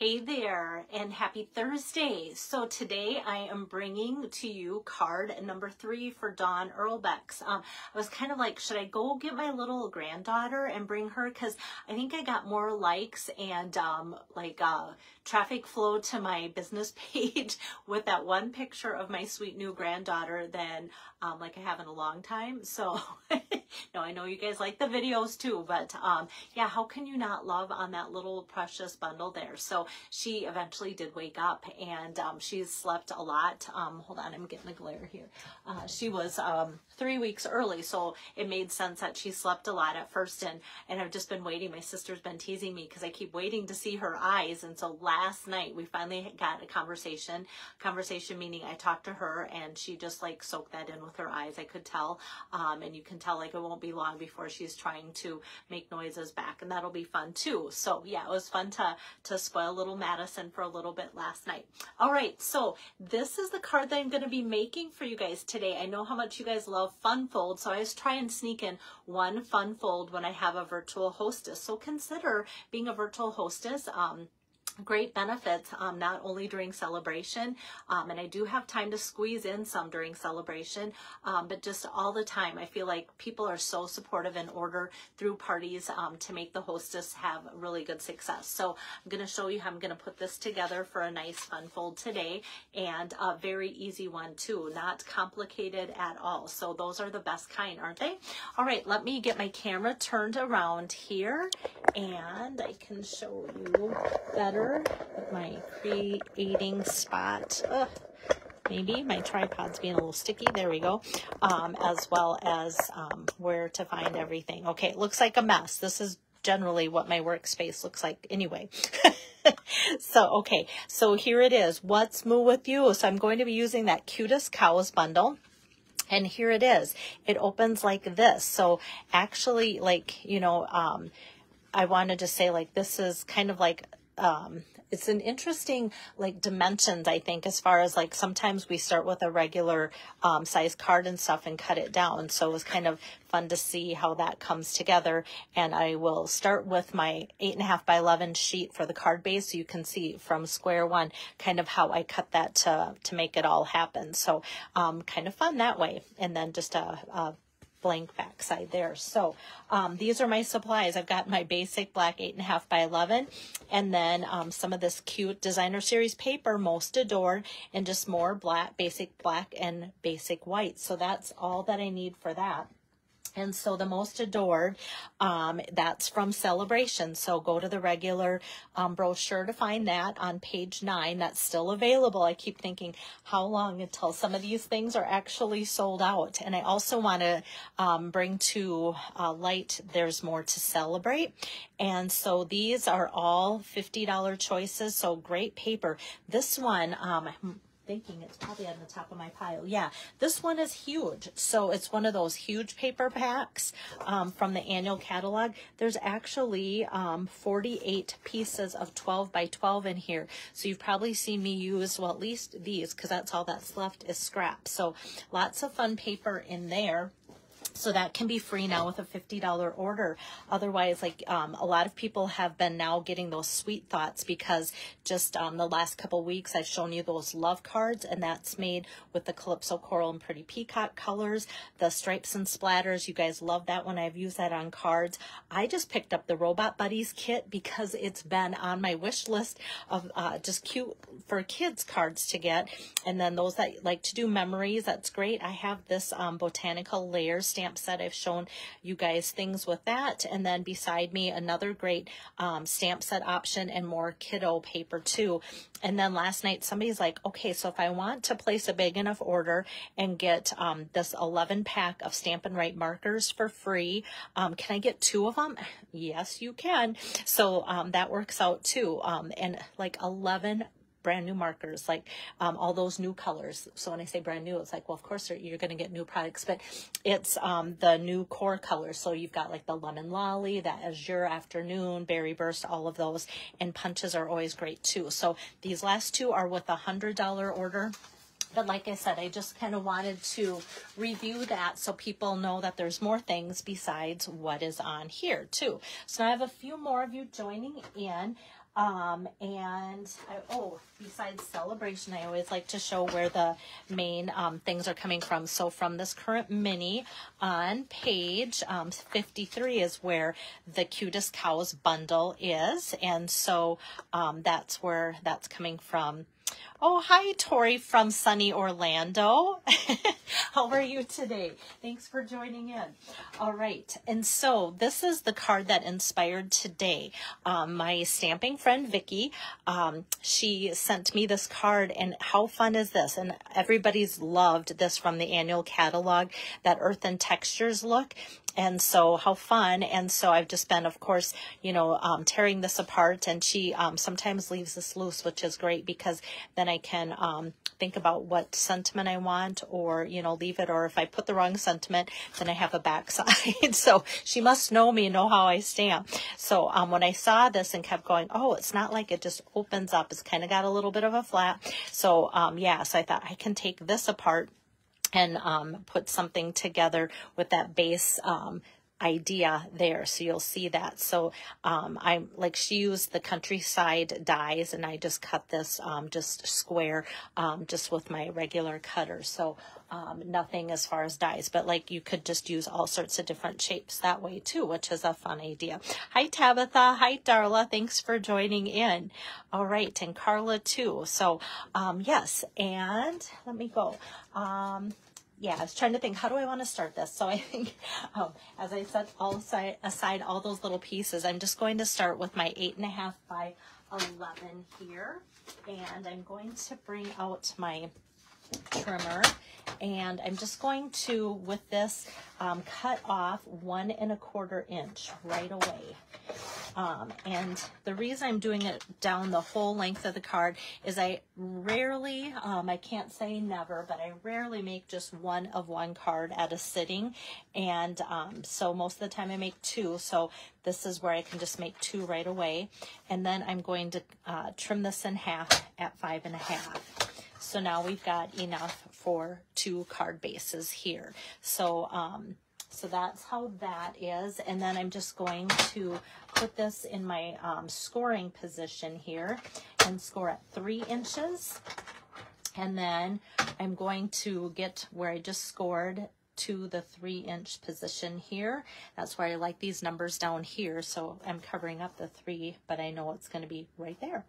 Hey there, and happy Thursday. So today I am bringing to you card number 3 for Dawn Earlbeck's. I was kind of like, should I go get my little granddaughter and bring her? Because I think I got more likes and traffic flow to my business page with that one picture of my sweet new granddaughter than like I have in a long time. So no, I know you guys like the videos too, but yeah, how can you not love on that little precious bundle there? So she eventually did wake up, and she's slept a lot. Hold on, I'm getting a glare here. She was 3 weeks early, so it made sense that she slept a lot at first, and I've just been waiting. My sister's been teasing me because I keep waiting to see her eyes, and so last night we finally got a conversation meaning I talked to her, and she just like soaked that in with her eyes. I could tell, and you can tell like it won't be long before she's trying to make noises back, and that'll be fun too. So yeah, it was fun to spoil little Madison for a little bit last night. All right, so this is the card that I'm going to be making for you guys today. I know how much you guys love fun fold, so I always try and sneak in one fun fold when I have a virtual hostess. So consider being a virtual hostess. Great benefits, not only during celebration, and I do have time to squeeze in some during celebration, but just all the time. I feel like people are so supportive and order through parties to make the hostess have really good success. So I'm going to show you how I'm going to put this together for a nice fun fold today, and a very easy one too, not complicated at all. So those are the best kind, aren't they? All right, let me get my camera turned around here, and I can show you better my creating spot. Maybe my tripod's being a little sticky. There we go. As well as where to find everything. Okay, it looks like a mess. This is generally what my workspace looks like anyway. So, okay, so here it is. What's Moo with you? So I'm going to be using that Cutest Cows bundle. And here it is. It opens like this. So actually, like, you know, I wanted to say, like, this is kind of like, it's an interesting, like, dimensions, I think, as far as, like, sometimes we start with a regular size card and stuff and cut it down. So it was kind of fun to see how that comes together. And I will start with my 8.5 by 11 sheet for the card base, so you can see from square one kind of how I cut that to make it all happen. So kind of fun that way. And then just a blank backside there. So these are my supplies. I've got my basic black 8.5 by 11, and then some of this cute designer series paper, Most Adored, and just more black, basic black and basic white. So that's all that I need for that. And so the Most Adored, that's from Celebration. So go to the regular brochure to find that on page 9. That's still available. I keep thinking, how long until some of these things are actually sold out? And I also want to bring to light, there's more to celebrate. And so these are all $50 choices. So great paper. This one, thinking it's probably on the top of my pile. Yeah, this one is huge. So it's one of those huge paper packs from the annual catalog. There's actually 48 pieces of 12 by 12 in here. So you've probably seen me use, well, at least these, because that's all that's left is scrap. So lots of fun paper in there. So that can be free now with a $50 order. Otherwise, like a lot of people have been now getting those sweet thoughts, because just the last couple weeks I've shown you those love cards, and that's made with the Calypso Coral and Pretty Peacock colors, the stripes and splatters. You guys love that one. I've used that on cards. I just picked up the Robot Buddies kit because it's been on my wish list of just cute for kids cards to get. And then those that like to do memories, that's great. I have this Botanical Layers stamp set. I've shown you guys things with that. And then beside me, another great stamp set option and more kiddo paper too. And then last night, somebody's like, okay, so if I want to place a big enough order and get this 11 pack of Stampin' Write markers for free, can I get 2 of them? Yes, you can. So that works out too. And like 11 brand new markers, like all those new colors. So when I say brand new, it's like, well, of course you're going to get new products, but it's the new core colors. So you've got like the Lemon Lolly, the Azure Afternoon, Berry Burst, all of those, and punches are always great too. So these last 2 are with a $100 order. But like I said, I just kind of wanted to review that so people know that there's more things besides what is on here too. So now I have a few more of you joining in. Besides celebration, I always like to show where the main things are coming from. So from this current mini on page 53 is where the Cutest Cows bundle is. And so that's where that's coming from. Oh, hi, Tori from sunny Orlando. How are you today? Thanks for joining in. All right. And so this is the card that inspired today. My stamping friend, Vicky, she sent me this card, and how fun is this? And everybody's loved this from the annual catalog, that earth and textures look. And so how fun. And so I've just been, of course, tearing this apart, and she sometimes leaves this loose, which is great because then I can think about what sentiment I want, or, leave it. Or if I put the wrong sentiment, then I have a backside. So she must know me, know how I stamp. So when I saw this and kept going, oh, it's not like it just opens up. It's kind of got a little bit of a flat. So so I thought I can take this apart and put something together with that base idea there. So you'll see that. So I'm like, she used the countryside dies, and I just cut this just square just with my regular cutter. So nothing as far as dies, but like you could just use all sorts of different shapes that way too, which is a fun idea. Hi, Tabitha. Hi, Darla. Thanks for joining in. All right. And Carla too. So yes. And let me go. Yeah, I was trying to think, how do I want to start this? So I think, as I set aside all those little pieces, I'm just going to start with my 8.5 by 11 here. And I'm going to bring out my trimmer, and I'm just going to, with this, cut off 1 1/4 inch right away. And the reason I'm doing it down the whole length of the card is I rarely, I can't say never, but I rarely make just one of one card at a sitting. And so most of the time I make 2. So this is where I can just make 2 right away. And then I'm going to trim this in half at 5.5. So now we've got enough for 2 card bases here. So so that's how that is. And then I'm just going to put this in my scoring position here and score at 3 inches. And then I'm going to get where I just scored to the 3-inch position here. That's why I like these numbers down here. So I'm covering up the 3, but I know it's going to be right there.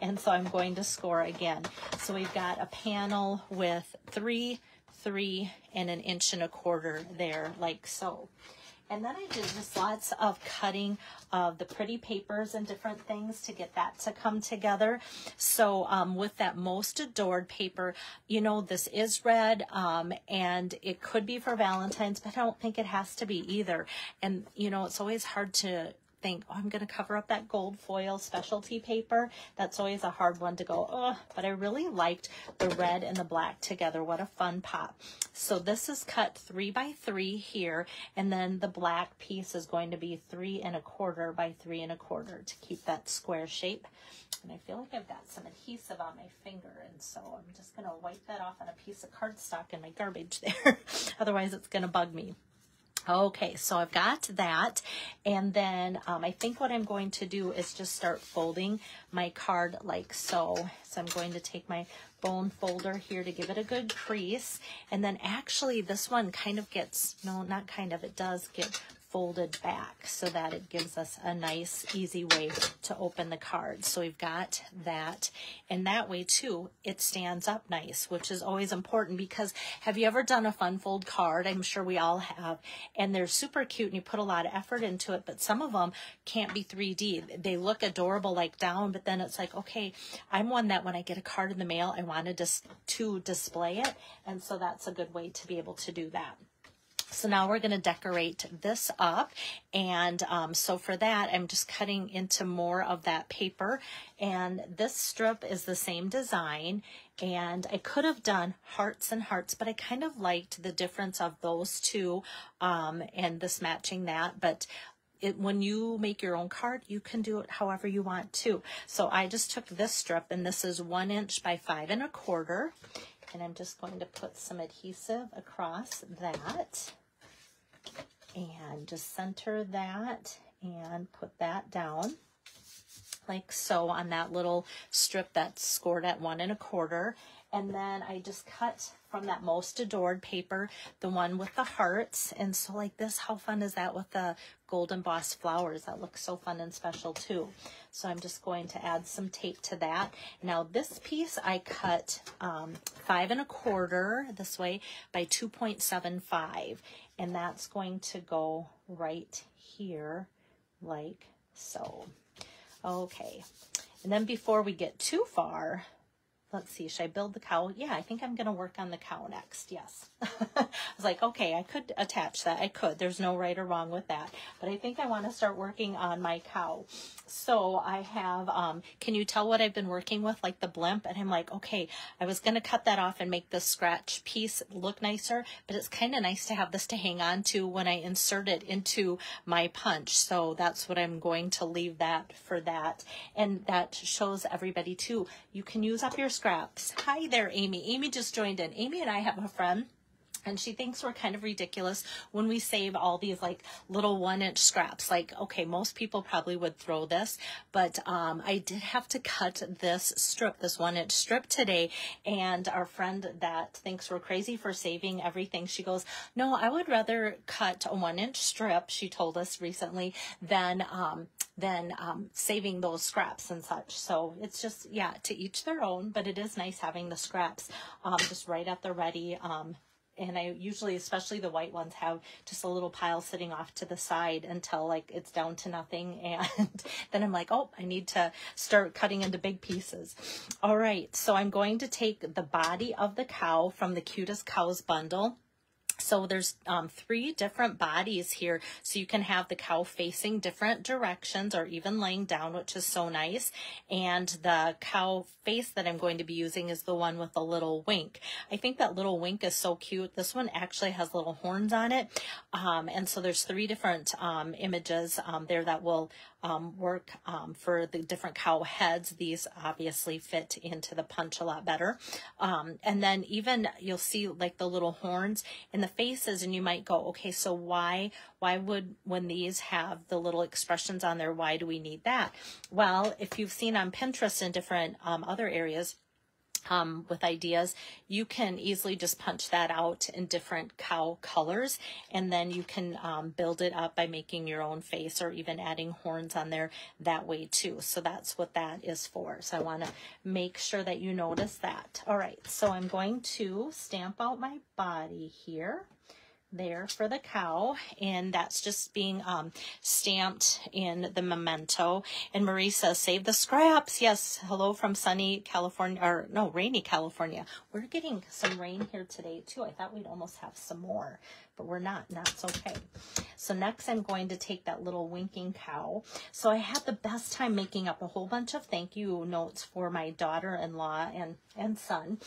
And so I'm going to score again. So we've got a panel with 3, 3, and 1 1/4 inches there, like so. And then I did just lots of cutting of the pretty papers and different things to get that to come together. So with that Most Adored paper, this is red, and it could be for Valentine's, but I don't think it has to be either. And, it's always hard to think, oh, I'm going to cover up that gold foil specialty paper. That's always a hard one to go, oh, but I really liked the red and the black together. What a fun pop. So this is cut 3 by 3 here, and then the black piece is going to be 3 1/4 by 3 1/4 to keep that square shape. And I feel like I've got some adhesive on my finger, and so I'm just going to wipe that off on a piece of cardstock in my garbage there. Otherwise it's going to bug me. Okay, so I've got that, and then I think what I'm going to do is just start folding my card like so. So I'm going to take my bone folder here to give it a good crease, and then actually this one kind of gets, no, not kind of, it does get folded back so that it gives us a nice easy way to open the card. So we've got that, and that way too it stands up nice, which is always important, because have you ever done a fun fold card? I'm sure we all have, and they're super cute and you put a lot of effort into it, but some of them can't be 3D. They look adorable like down, but then it's like, okay, I'm one that when I get a card in the mail, I wanted to display it, and so that's a good way to be able to do that. So now we're going to decorate this up, and so for that I'm just cutting into more of that paper, and this strip is the same design, and I could have done hearts and hearts, but I kind of liked the difference of those two and this matching that. But when you make your own card, you can do it however you want to. So I just took this strip, and this is 1 inch by 5 1/4. And I'm just going to put some adhesive across that and just center that and put that down like so on that little strip that's scored at 1 1/4. And then I just cut from that Most Adored paper, the one with the hearts. And so like this, how fun is that with the gold embossed flowers? That looks so fun and special too. So I'm just going to add some tape to that. Now this piece I cut 5 1/4 this way by 2.75. And that's going to go right here like so. Okay. And then before we get too far, let's see, should I build the cow? Yeah, I think I'm going to work on the cow next. Yes. I was like, okay, I could attach that. I could. There's no right or wrong with that. But I think I want to start working on my cow. So I have, can you tell what I've been working with? Like the blimp. And I'm like, okay, I was going to cut that off and make the scratch piece look nicer. But it's kind of nice to have this to hang on to when I insert it into my punch. So that's what I'm going to leave that for that. And that shows everybody too. You can use up your scraps. Hi there, Amy. Amy just joined in. Amy and I have a friend, and she thinks we're kind of ridiculous when we save all these like little 1-inch scraps. Like, okay, most people probably would throw this, but I did have to cut this strip, this 1-inch strip today. And our friend that thinks we're crazy for saving everything, she goes, no, I would rather cut a 1-inch strip, she told us recently, than saving those scraps and such. So it's just, yeah, to each their own, but it is nice having the scraps just right at the ready. And I usually, especially the white ones, have just a little pile sitting off to the side until like it's down to nothing. And then I'm like, oh, I need to start cutting into big pieces. All right, so I'm going to take the body of the cow from the Cutest Cows bundle. So there's 3 different bodies here, so you can have the cow facing different directions or even laying down, which is so nice. And the cow face that I'm going to be using is the one with the little wink. I think that little wink is so cute. This one actually has little horns on it. And so there's 3 different images there that will work for the different cow heads. These obviously fit into the punch a lot better. And then even you'll see like the little horns in the faces, and you might go, okay, so why would, when these have the little expressions on there, why do we need that? Well, if you've seen on Pinterest and different other areas, with ideas, you can easily just punch that out in different cow colors, and then you can build it up by making your own face or even adding horns on there that way too. So that's what that is for. So I want to make sure that you notice that. All right, so I'm going to stamp out my body here. There for the cow, and that's just being stamped in the memento. And Marie says, save the scraps. Yes, hello from sunny California, or no, rainy California. We're getting some rain here today too. I thought we'd almost have some more, but we're not, and that's okay. So next I'm going to take that little winking cow. So I had the best time making up a whole bunch of thank you notes for my daughter-in-law and son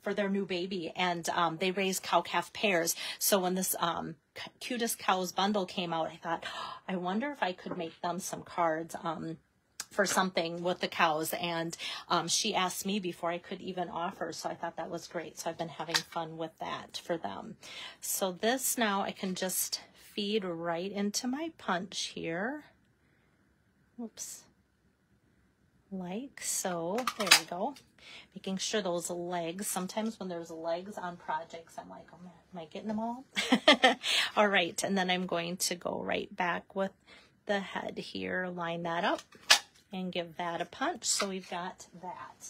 for their new baby, and they raised cow-calf pairs. So when this Cutest Cows bundle came out, I thought, oh, I wonder if I could make them some cards for something with the cows. And she asked me before I could even offer, so I thought that was great. So I've been having fun with that for them. So this now I can just feed right into my punch here. Oops. Like so. There we go. Making sure those legs, sometimes when there's legs on projects, I'm like, oh man, am I getting them all? All right, and then I'm going to go right back with the head here, line that up, and give that a punch. So we've got that.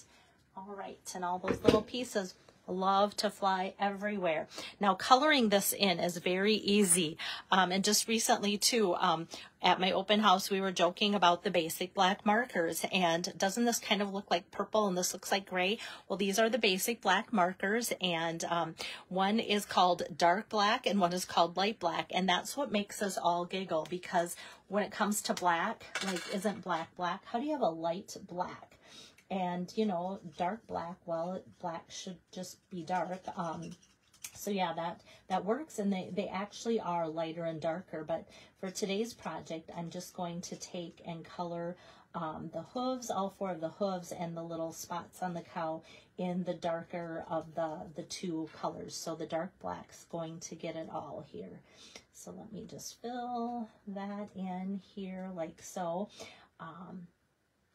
All right, and all those little pieces love to fly everywhere. Now coloring this in is very easy. And just recently too, at my open house, we were joking about the basic black markers. And doesn't this kind of look like purple and this looks like gray? Well, these are the basic black markers, and one is called dark black and one is called light black. And that's what makes us all giggle, because when it comes to black, like, isn't black black? How do you have a light black? And, you know, dark black, well, black should just be dark. So yeah, that works, and they actually are lighter and darker. But for today's project, I'm just going to take and color the hooves, all 4 of the hooves, and the little spots on the cow in the darker of the 2 colors. So the dark black's going to get it all here. So let me just fill that in here like so.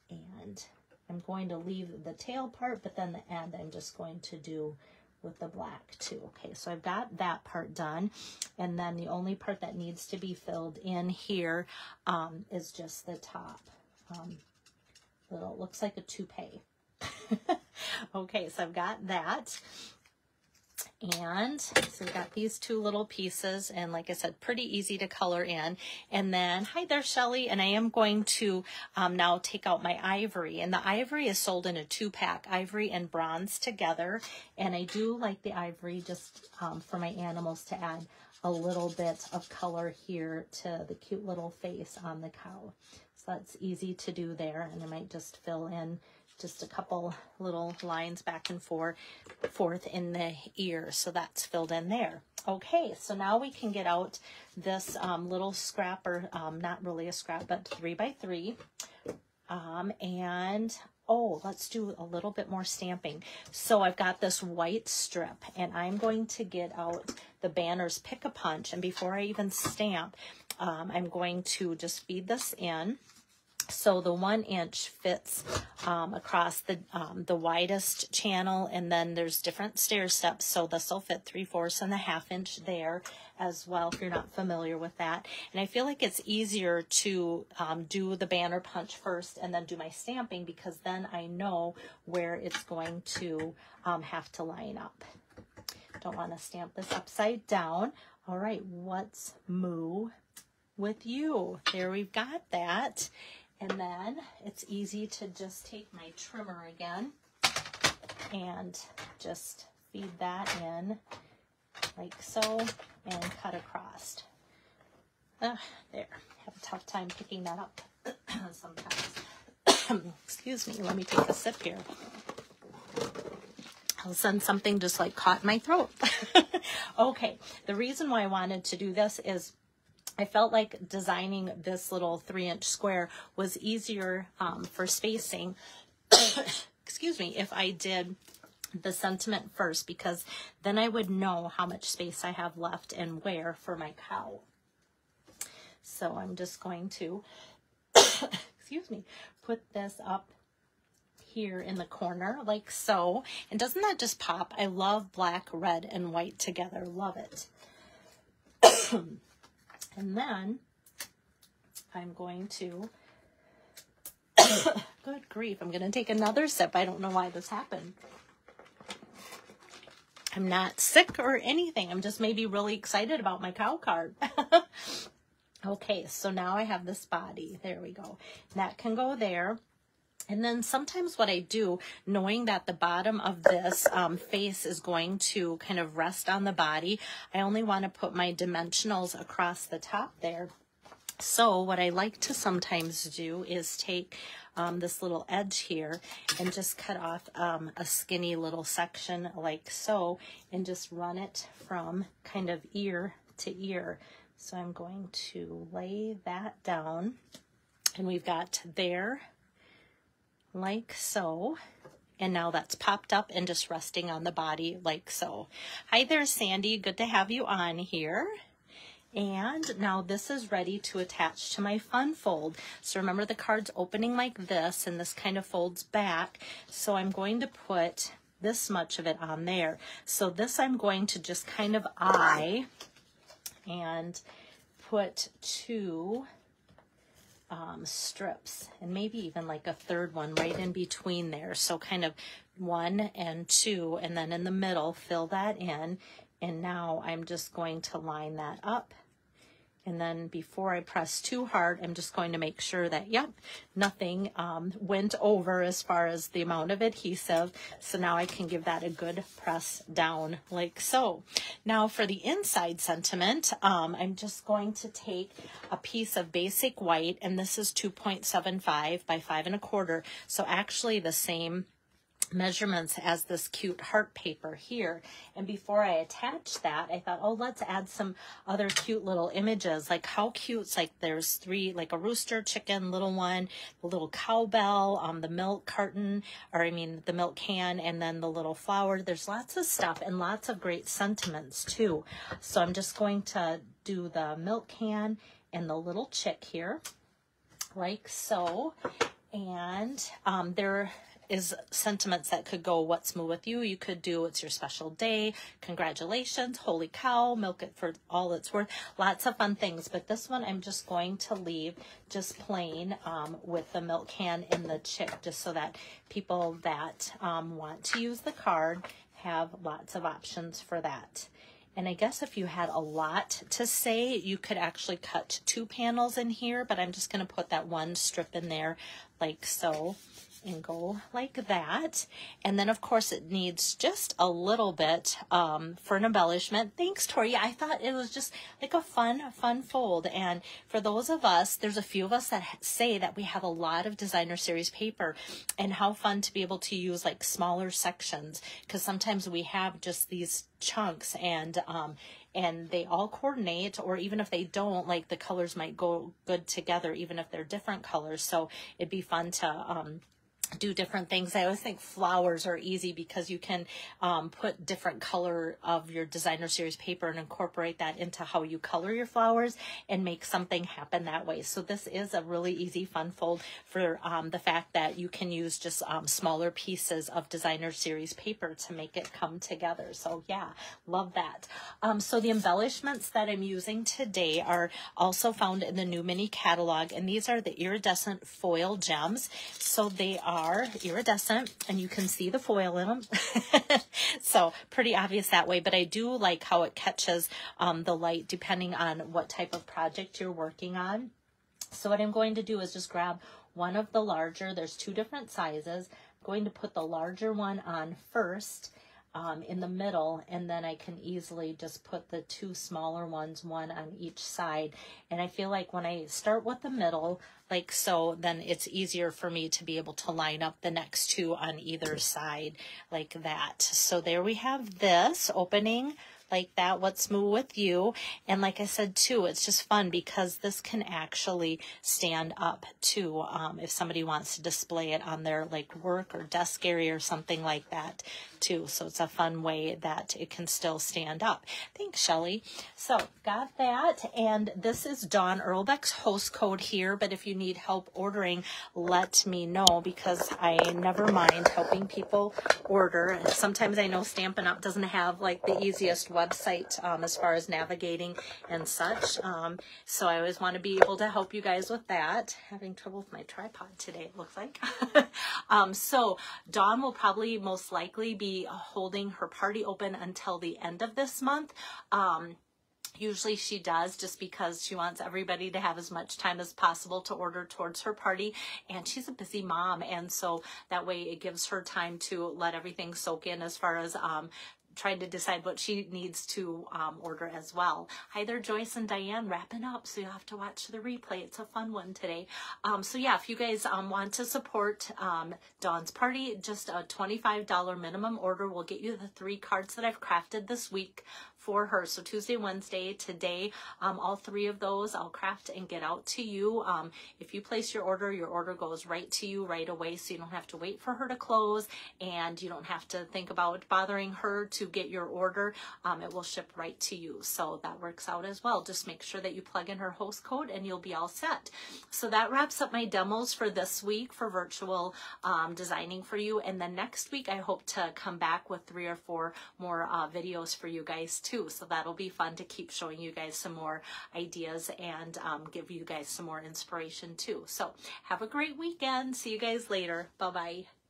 And I'm going to leave the tail part, but then the end I'm just going to do with the black too. Okay, so I've got that part done. And then the only part that needs to be filled in here is just the top. Little, looks like a toupee. Okay, so I've got that. And so we've got these 2 little pieces, and like I said, pretty easy to color in. And then, hi there, Shelly, and I am going to now take out my ivory. And the ivory is sold in a 2-pack, ivory and bronze together. And I do like the ivory just for my animals to add a little bit of color here to the cute little face on the cow. So that's easy to do there. And I might just fill in just a couple little lines back and forth in the ear. So that's filled in there. Okay, so now we can get out this little scrap, or not really a scrap, but 3x3. And oh, let's do a little bit more stamping. So I've got this white strip, and I'm going to get out the Banner's Pick-a-Punch. And before I even stamp, I'm going to just feed this in. So the 1 inch fits across the widest channel, and then there's different stair steps. So this will fit 3/4 and a 1/2 inch there as well, if you're not familiar with that. And I feel like it's easier to do the banner punch first and then do my stamping, because then I know where it's going to have to line up. Don't want to stamp this upside down. All right, what's moo with you? There, we've got that. And then it's easy to just take my trimmer again and just feed that in like so and cut across. There, have a tough time picking that up sometimes. Excuse me, let me take a sip here. All of a sudden something just like caught in my throat. Okay, the reason why I wanted to do this is I felt like designing this little 3-inch square was easier for spacing, excuse me, if I did the sentiment first, because then I would know how much space I have left and where for my cow. So I'm just going to, excuse me, put this up here in the corner like so. And doesn't that just pop? I love black, red, and white together. Love it. And then I'm going to, good grief, I'm going to take another sip. I don't know why this happened. I'm not sick or anything. I'm just maybe really excited about my cow card. Okay, so now I have this body. There we go. That can go there. And then sometimes what I do, knowing that the bottom of this face is going to kind of rest on the body, I only want to put my dimensionals across the top there. So what I like to sometimes do is take this little edge here and just cut off a skinny little section like so, and just run it from kind of ear to ear. So I'm going to lay that down, and we've got there like so, and now that's popped up and just resting on the body like so. Hi there, Sandy, good to have you on here. And now this is ready to attach to my fun fold. So remember, the card's opening like this, and this kind of folds back. So I'm going to put this much of it on there. So this I'm going to just kind of eye and put 2 strips, and maybe even like a third one right in between there. So kind of 1 and 2, and then in the middle fill that in. And now I'm just going to line that up, and then before I press too hard, I'm just going to make sure that, yep, nothing went over as far as the amount of adhesive. So now I can give that a good press down like so. Now for the inside sentiment, I'm just going to take a piece of basic white, and this is 2.75 by 5 1/4. So actually the same measurements as this cute heart paper here. And before I attach that, I thought, oh, let's add some other cute little images. Like how cute, it's like there's three, like a rooster, chicken, little one, the little cowbell, the milk carton, or I mean the milk can, and then the little flower. There's lots of stuff and lots of great sentiments too. So I'm just going to do the milk can and the little chick here, like so. And there is sentiments that could go, what's moved with you. You could do, it's your special day, congratulations, holy cow, milk it for all it's worth. Lots of fun things. But this one I'm just going to leave just plain with the milk can and the chick, just so that people that want to use the card have lots of options for that. And I guess if you had a lot to say, you could actually cut 2 panels in here, but I'm just going to put that one strip in there like so. And go like that. And then of course it needs just a little bit for an embellishment. Thanks, Tori. I thought it was just like a fun fold. And for those of us, there's a few of us that say that we have a lot of designer series paper, and how fun to be able to use like smaller sections, because sometimes we have just these chunks and they all coordinate, or even if they don't, like the colors might go good together even if they're different colors. So it'd be fun to do different things. I always think flowers are easy because you can put different color of your designer series paper and incorporate that into how you color your flowers and make something happen that way. So this is a really easy fun fold for the fact that you can use just smaller pieces of designer series paper to make it come together. So yeah, love that. So the embellishments that I'm using today are also found in the new mini catalog, and these are the iridescent foil gems. So they are iridescent and you can see the foil in them. So pretty obvious that way, but I do like how it catches the light depending on what type of project you're working on. So what I'm going to do is just grab one of the larger, there's 2 different sizes. I'm going to put the larger one on first in the middle, and then I can easily just put the 2 smaller ones, one on each side. And I feel like when I start with the middle, like so, then it's easier for me to be able to line up the next 2 on either side like that. So there we have this opening like that, what's moved with you. And like I said too, it's just fun because this can actually stand up too, if somebody wants to display it on their like work or desk area or something like that too. So it's a fun way that it can still stand up. Thanks, Shelly. So got that, and this is Dawn Earlbeck's host code here, but if you need help ordering, let me know, because I never mind helping people order. Sometimes I know Stampin' Up! Doesn't have like the easiest website as far as navigating and such. So I always want to be able to help you guys with that. Having trouble with my tripod today, it looks like. So Dawn will probably most likely be holding her party open until the end of this month. Usually she does, just because she wants everybody to have as much time as possible to order towards her party, and she's a busy mom, and so that way it gives her time to let everything soak in as far as trying to decide what she needs to order as well. Hi there, Joyce and Diane, wrapping up, so you'll have to watch the replay. It's a fun one today. So yeah, if you guys want to support Dawn's party, just a $25 minimum order will get you the 3 cards that I've crafted this week for her. So Tuesday, Wednesday, today, all 3 of those I'll craft and get out to you. If you place your order goes right to you right away, so you don't have to wait for her to close, and you don't have to think about bothering her to get your order. It will ship right to you, so that works out as well. Just make sure that you plug in her host code and you'll be all set. So that wraps up my demos for this week for virtual designing for you, and then next week I hope to come back with 3 or 4 more videos for you guys too. So that'll be fun to keep showing you guys some more ideas and give you guys some more inspiration too. So have a great weekend. See you guys later. Bye-bye.